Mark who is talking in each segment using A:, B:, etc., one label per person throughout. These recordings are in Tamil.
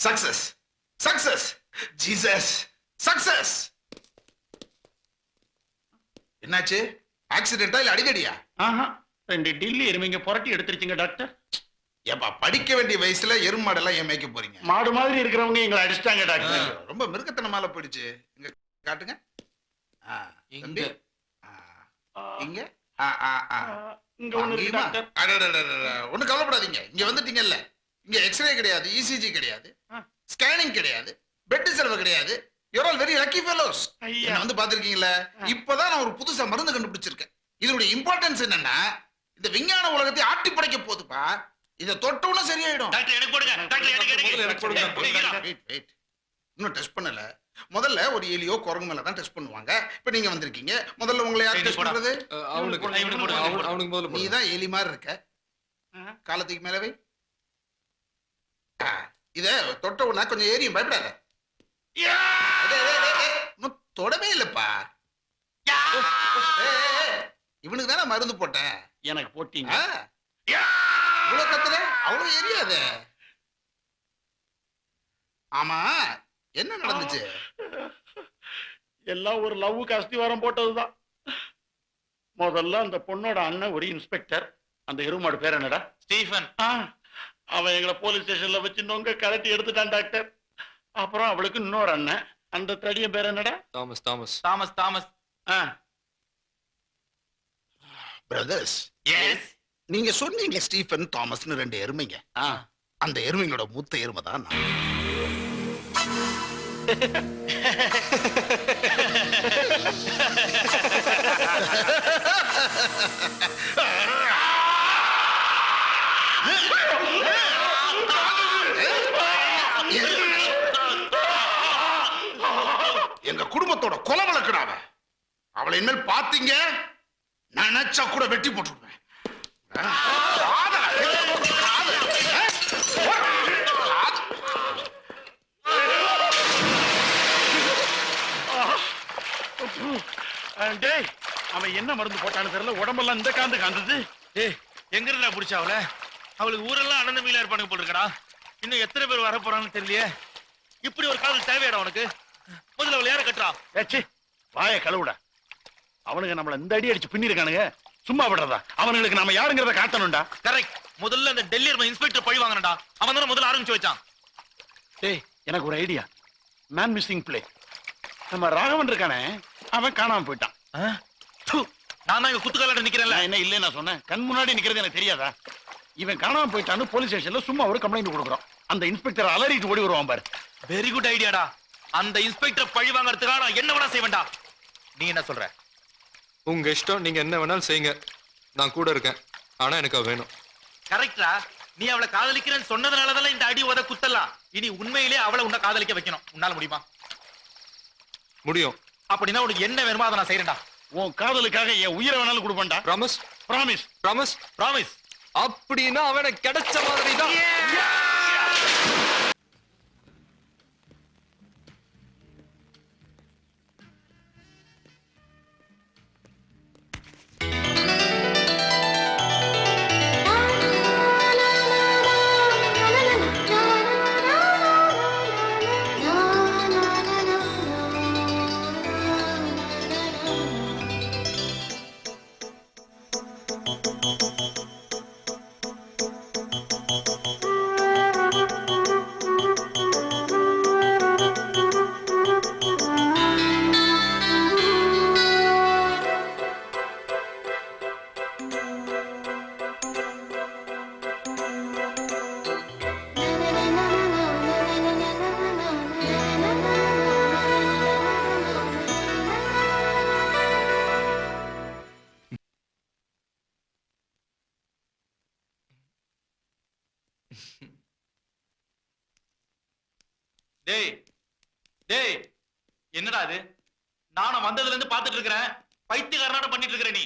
A: Success success Jesus success. என்னாச்சு? ஆக்சிடென்டா இல்ல அடிக்கடியா?
B: ரெண்டு டில்லி எருமைங்க புரட்டி எடுத்துருச்சுங்க டாக்டர்.
A: ஏப்பா படிக்க வேண்டிய வயசுல எருமாடெல்லாம் ஏன் மேய்க்க போறீங்க?
B: மாடு மாதிரி இருக்கிறவங்க எங்களை அடிச்சிட்டாங்க டாக்டர்.
A: ரொம்ப மிருகத்தனமால போயிடுச்சு. இங்க காட்டுங்க. இங்க இங்க
B: இங்க ஒண்ணு இருக்கு டாக்டர்.
A: ஒண்ணு கவலைப்படாதீங்க. இங்க வந்துட்டீங்கல்ல, இங்க எக்ஸ்ரே கிடையாது, இசிஜி கிடையாது, ஸ்கேனிங் கிடையாது, பெட் செலவு கிடையாது. You are very lucky fellows. என்ன வந்து பாத்துருக்கீங்கல்ல, இப்பதான் நான் ஒரு புதுசா மருந்து கண்டுபிடிச்சிருக்கேன். இதனுடைய இம்பார்ட்டன்ஸ் என்னன்னா, இந்த விஞ்ஞான உலகத்தை ஆட்டி படைக்க போகுதுப்பா. இத தொட்டவுடனே சரியாயிடும்.
C: டாக்டர் எனக்கு போடுங்க. டாக்டர் எனக்கு போடுங்க.
A: வெயிட். இன்னும் டெஸ்ட் பண்ணல. முதல்ல ஒரு எலியோ குரங்கு மேல தான் டெஸ்ட் பண்ணுவாங்க. இப்ப நீங்க வந்திருக்கீங்க. முதல்ல உங்களை யார் டெஸ்ட் பண்றது?
C: அவனுக்கு முதல்ல
A: நீ தான் எலி மாதிரி இருக்க. காலத்துக்கு மேல வை. இத தொட்ட உடனே கொஞ்சம் ஏரியும், பயப்படாத. தொடவே இல்லப்பா. இவனுக்கு தானே மருந்து போட்டேன்.
B: எனக்கு போட்டீங்க.
A: இவ்வளவு கத்துற, அவ்வளவு எரியாது. ஆமா, என்ன நடந்துச்சு?
B: எல்லாம் ஒரு லவ்வுக்கு அஸ்திவாரம் போட்டதுதான். முதல்ல அந்த பொண்ணோட அண்ணன் ஒரு இன்ஸ்பெக்டர். அந்த எருமாடு பேர் என்னடா?
C: ஸ்டீஃபன்.
B: அவன் எங்களை போலீஸ் ஸ்டேஷன்ல வச்சு நொங்க கலட்டி எடுத்துட்டான் டாக்டர். அப்புறம் அவளுக்கு இன்னொரு அண்ணன். அந்த தடியன் பேர் என்னடா?
C: Thomas. Thomas. Thomas. Thomas.
A: Brothers,
C: yes.
A: நீங்க சொன்னீங்க ஸ்டீஃபன் தாமஸ்னு ரெண்டு எருமைங்க. அந்த எருமைங்களோட மூத்த எருமை தான் நான். எங்க குடும்பத்தோட கொலை வழக்குடாவ. அவளை இனிமேல் பாத்தீங்க, நினைச்சா கூட வெட்டி போட்டுருவேன்.
B: அவன் என்ன மருந்து போட்டான்னு தெரியல, உடம்பெல்லாம் இந்த காந்து காந்தது.
C: எங்க இருந்தா புடிச்சா அவளை? அவளுக்கு ஊரெல்லாம் அண்ணன் தம்பியில இருப்பானுங்க போல இருக்கடா. இன்னும் எத்தனை பேர் வர போறான்னு தெரியலையே. இப்படி ஒரு காதல் தேவையாடா உனக்கு? முதல்ல அவளை யார கட்டுறா?
B: ஏச்சி வாய கழுவுடா. அவனுங்க நம்மள இந்த அடி அடிச்சு பின்னிருக்கானுங்க. சும்மா விடுறதா? அவனுங்களுக்கு நாம யாருங்கிறத காட்டணும்டா.
C: கரெக்ட். முதல்ல அந்த டெல்லி இன்ஸ்பெக்டர் பழி வாங்கணும்டா. அவன் தானே முதல்ல ஆரம்பிச்சு வச்சான்.
B: டேய், எனக்கு ஒரு ஐடியா. Man missing play. நம்ம ராகவன் இருக்கானே, அவன் காணாம போயிட்டான்.
C: நான் தான் இங்க குத்துக்கால நிக்கிறேன்ல.
B: என்ன இல்லை நான் சொன்னேன். கண் முன்னாடி நிக்கிறது எனக்கு தெரியாதா? இவன் காணாம போயிட்டான்னு போலீஸ் ஸ்டேஷன்ல சும்மா ஒரு கம்ப்ளைண்ட் கொடுக்குறோம். அந்த இன்ஸ்பெக்டர் அலறிட்டு ஓடி வருவான் பாரு.
C: வெரி குட் ஐடியாடா. அந்த இன்ஸ்பெக்டர் பழி வாங்கறதுக்காக நான் என்ன வேணா செய்வேன்டா. நீ என்ன சொல்ற?
D: உங்க இஷ்டம். நீங்க என்ன வேணாலும் செய்யுங்க. நான் கூட இருக்கேன். ஆனா எனக்கு வேணும்.
C: கரெக்டா. நீ அவளை காதலிக்கிறேன்னு சொன்னதுனாலதான் இந்த அடி உத குத்தலாம். இனி உண்மையிலே அவளை உன்னை காதலிக்க வைக்கணும். உன்னால முடியுமா?
D: முடியும்.
C: அப்படின்னா உனக்கு என்ன வேணுமோ அதை நான் செய்யறேன்டா.
B: உன் காதலுக்காக என் உயிரை வேணாலும் கொடுப்பேன்டா.
D: ப்ராமிஸ்.
B: ப்ராமிஸ்.
D: ப்ராமிஸ்.
C: ப்ராமிஸ்.
D: அப்படின்னா அவனை கிடைச்ச மாதிரி தான்.
C: டேய் டேய், என்னடா அது? நானும் வந்ததுல இருந்து பாத்துட்டு இருக்கிறேன். பைத்தியக்காரனாட பண்ணிட்டு இருக்கிற நீ.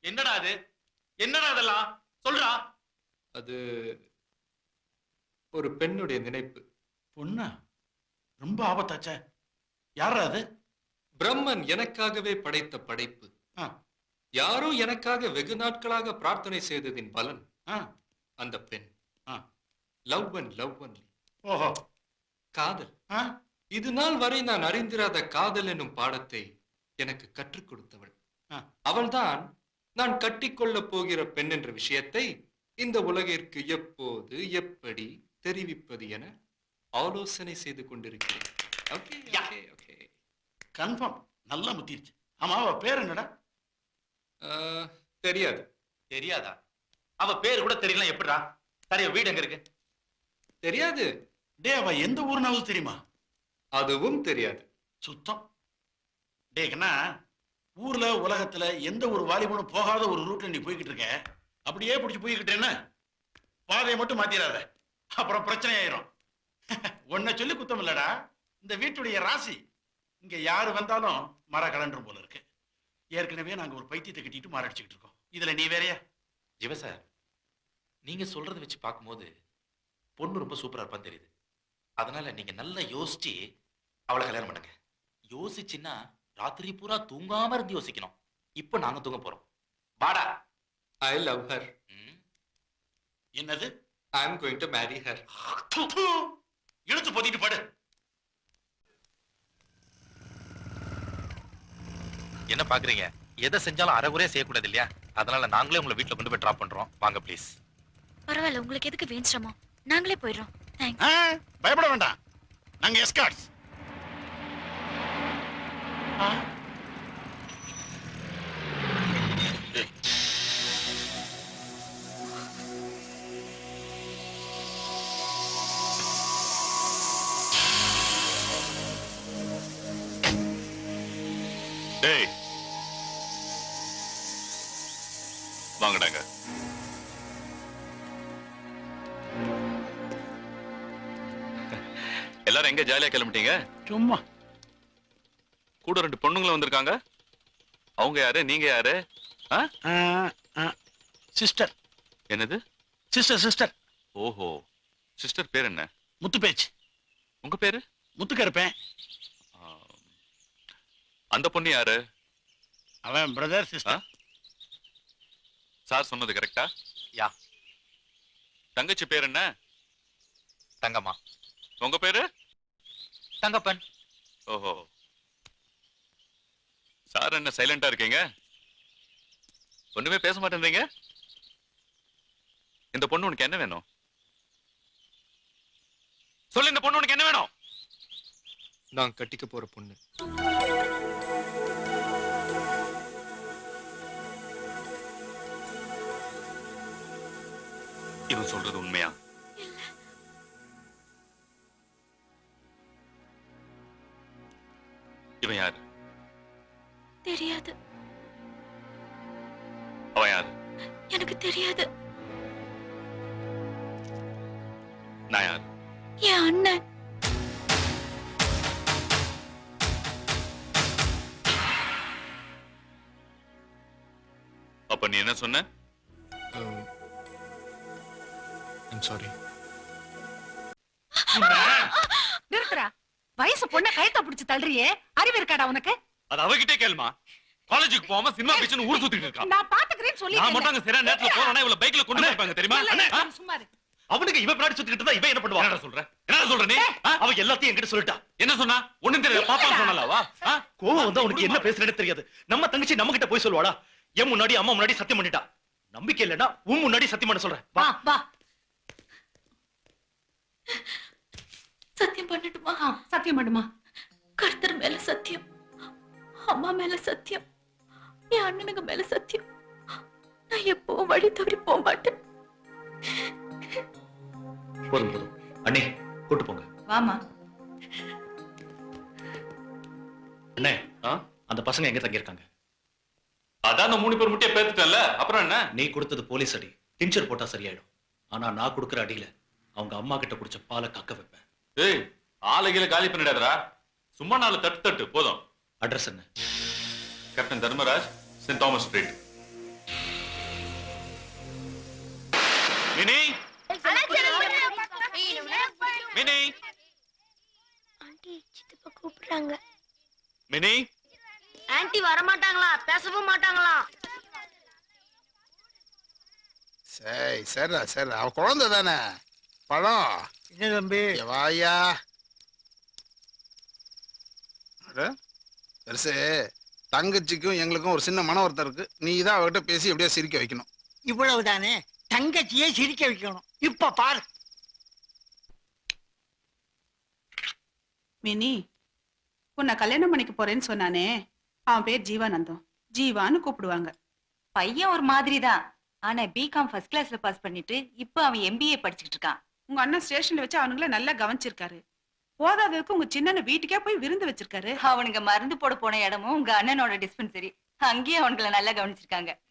C: என்னடா அது? என்னடா அதெல்லாம் சொல்றா.
D: அது ஒரு பெண்ணுடைய நினைப்பு.
B: பொண்ணா? ரொம்ப ஆபத்தாச்சே. யாரா அது?
D: பிரம்மன் எனக்காகவே படைத்த படைப்பு. யாரோ எனக்காக வெகு நாட்களாக பிரார்த்தனை செய்ததின் பலன் அந்த பெண்
B: ஆ.
D: Love and love only.
B: ஓஹோ.
D: காதல்.
B: ஆ?
D: இது நாள் வரை நான் அறிந்திராத காதல் என்னும் பாடத்தை எனக்கு கற்றுக் கொடுத்தவள்.
B: ஆ.
D: அவள்தான் நான் கட்டிக்கொள்ளப் போகிற பெண் என்ற விஷயத்தை இந்த உலகிற்கு எப்போது எப்படி தெரிவிப்பது என ஆலோசனை செய்து கொண்டிருக்கிறேன். Okay okay okay.
B: கன்ஃபார்ம். நல்லா முத்திருச்சு. ஆமா, அவ பேர் என்னடா?
D: தெரியாது.
C: தெரியாதா? அவ பேர் கூட தெரியல எப்படிடா? சரி, வீடு எங்க இருக்கு?
D: தெரியாது.
B: டே, அவ எந்த ஊர்னாவது தெரியுமா?
D: அதுவும் தெரியாது.
B: சுத்தம். டே கண்ணா, ஊர்ல உலகத்துல எந்த ஒரு வாலிபனும் போகாத ஒரு ரூட்ல நீ போய்கிட்டு இருக்க. அப்படியே பிடிச்சு போய்கிட்டேன்னா பாதையை மட்டும் மாத்திராத, அப்புறம் பிரச்சனை ஆயிரும். உன்னை சொல்லி குத்தம் இல்லடா, இந்த வீட்டுடைய ராசி. இங்க யாரு வந்தாலும் மர கலண்டரும் போல இருக்கு. ஏற்கனவே நாங்க ஒரு பைத்தியத்தை கட்டிட்டு மாரடிச்சுக்கிட்டு இருக்கோம். இதுல நீ வேறையா?
E: ஜிவ சார், நீங்க சொல்றதை வச்சு பார்க்கும்போது பொண்ணு ரொம்ப சூப்பரா இருப்பான்னு தெரியுது. அதனால நீங்க நல்லா யோசிச்சு அவளை கல்யாணம் பண்ணுங்க. யோசிச்சுன்னா ராத்திரி பூரா தூங்காம இருந்து யோசிக்கணும். இப்ப நாங்க தூங்க போறோம். வாடா.
D: I love her.
B: என்னது?
D: I am going to marry her.
B: இழுத்து பொத்திட்டு படு.
E: என்ன பாக்குறீங்க? எதை செஞ்சாலும் அரைகுறையா செய்யக்கூடாது இல்லையா? அதனால நாங்களே உங்களை வீட்டுல கொண்டு போய் டிராப் பண்றோம். வாங்க ப்ளீஸ்.
F: பரவாயில்ல, உங்களுக்கு எதுக்கு வீண் சிரமம்? நாங்களே போயிடுறோம். தேங்க்ஸ்.
B: பயப்பட வேண்டாம், நாங்க எஸ்கார்ட்ஸ்.
G: டேய், வாங்கடாங்க. எல்லாரும் எங்க ஜாலியா கிளம்பிட்டீங்க?
B: சும்மா.
G: கூட 2 பொண்ணுங்களும் வந்திருக்காங்க. அவங்க யாரு, நீங்க யாரு?
B: சிஸ்டர்.
G: என்னது?
B: Sister sister.
G: ஓஹோ, சிஸ்டர் பேர் என்ன?
B: முத்து பேச்சு.
G: உங்க பேரு?
B: முத்துக்க இருப்பேன்.
G: அந்த பொண்ணு யாரு?
B: அவன் பிரதர் சிஸ்டர்.
G: சார் சொன்னது கரெக்டா?
E: யா.
G: தங்கச்சி பேர் என்ன?
E: தங்கம்மா.
G: உங்க பேரு?
E: தங்கப்பன்.
G: ஓஹோ. சார் என்ன சைலண்டா இருக்கீங்க? ஒண்ணுமே பேச மாட்டேன்றீங்க. இந்த பொண்ணு உனக்கு என்ன வேணும்? சொல்லு, இந்த பொண்ணு உனக்கு என்ன வேணும்?
D: நான் கட்டிக்க போற பொண்ணு.
G: இவன் சொல்றது உண்மையா? இவன் யாரு?
F: தெரியாது.
G: அவன் யாரு?
F: எனக்கு தெரியாது.
G: நான் யாரு?
F: என் அண்ணன்.
G: அப்ப நீ என்ன சொன்ன?
D: I'm sorry.
H: நிறுத்துறா. வயசு பொண்ண கயத்த பிடிச்சு தள்ளுறியே, அறிவு இருக்காடா உனக்கு?
C: அது அவகிட்டே கேளுமா. காலேஜுக்கு போகாம சினிமா பீச்னு ஊர் சுத்திட்டு இருக்கான்.
H: நான் பாத்துக்கிறேன்னு சொல்லி
C: நான் மட்டும் அங்க சரியான நேரத்துல போறேன்னா இவள பைக்ல கொண்டு போய்ப்பாங்க தெரியுமா?
H: சும்மா இரு.
C: அவனுக்கு இவ பின்னாடி சுத்திட்டு இருந்தா இவன் என்ன பண்ணுவா? என்னடா சொல்ற? என்னடா சொல்ற நீ? அவ எல்லாத்தையும் என்கிட்ட சொல்லிட்டா. என்ன சொன்னா? ஒண்ணும் தெரியல. பாப்பா சொன்னலவா? கோவம் வந்தா உனக்கு என்ன பேசுறேன்னு தெரியாது. நம்ம தங்கச்சி நம்ம கிட்ட போய் சொல்லுவாடா. என் முன்னாடி அம்மா முன்னாடி சத்தியம் பண்ணிட்டா. நம்பிக்கை இல்லனா உன் முன்னாடி சத்தியம் பண்ண சொல்றேன்.
H: வா வா.
F: சத்தியம் பண்ணட்டுமா?
H: சத்தியம் பண்ணுமா?
F: கர்த்தர் மேல சத்தியம், அம்மா மேல சத்தியம், என் அண்ணனுக்கு மேல சத்தியம். நான் எப்பவும் வழி தவறி போக மாட்டேன்.
E: போதும் போதும். அண்ணே, கூட்டு போங்க.
H: வாமா.
C: அண்ணே,
E: அந்த பசங்க எங்க தங்கி இருக்காங்க?
G: அதான் அந்த 3 பேர் முட்டிய பேத்துட்டல. அப்புறம் என்ன?
E: நீ கொடுத்தது போலீஸ் அடி. டிஞ்சர் போட்டா சரியாயிடும். ஆனா நான் கொடுக்கிற அடியில அவங்க அம்மா கிட்ட குடிச்ச பாலை கக்க வைப்பேன்.
G: ஏய், ஆளுகில காலி பண்ணிடாதடா. சும்மா 4 தட்டு தட்டு போதும்.
E: அட்ரஸ் என்ன?
G: Captain Dharmaraj, Saint Thomas Street. Mini, Mini,
I: aunty சித்தப்பா கூப்பிடுறாங்க.
G: மினி.
I: ஆண்டி வர மாட்டாங்களா? பேசவும் மாட்டாங்களா?
A: சரி சரிடா சரி, அவ குழந்தை தானே. பழம்
J: என்ன தம்பி?
A: இங்க வாயா. அட, பெருசு, தங்கச்சிக்கும் எங்களுக்கும் ஒரு சின்ன மன வருத்தம் இருக்கு. நீ தான் அவகிட்ட பேசி எப்படியா சிரிக்க வைக்கணும்.
J: இவ்வளவுதானே? தங்கச்சியே சிரிக்க வைக்கணும். இப்ப பாரு.
H: மினி, உன்னை கல்யாணம் பண்ணிக்க போறேன்னு சொன்னானே, அவன் பேர் ஜீவானந்தம். ஜீவான்னு கூப்பிடுவாங்க.
K: பையன் ஒரு மாதிரி தான். ஆனா பிகாம் ஃபர்ஸ்ட் கிளாஸ்ல பாஸ் பண்ணிட்டு இப்போ அவன் எம்பிஏ படிச்சுக்கிட்டு இருக்கான்.
H: உங்க அண்ணன் ஸ்டேஷன்ல வச்சு அவனுங்கள நல்லா கவனிச்சிருக்காரு. போதாததுக்கு உங்க சின்ன வீட்டுக்கே போய் விருந்து வச்சிருக்காரு.
K: அவனுங்க மருந்து போட போன இடமும் உங்க அண்ணனோட டிஸ்பென்சரி. அங்கேயே அவனுங்களை நல்லா கவனிச்சிருக்காங்க.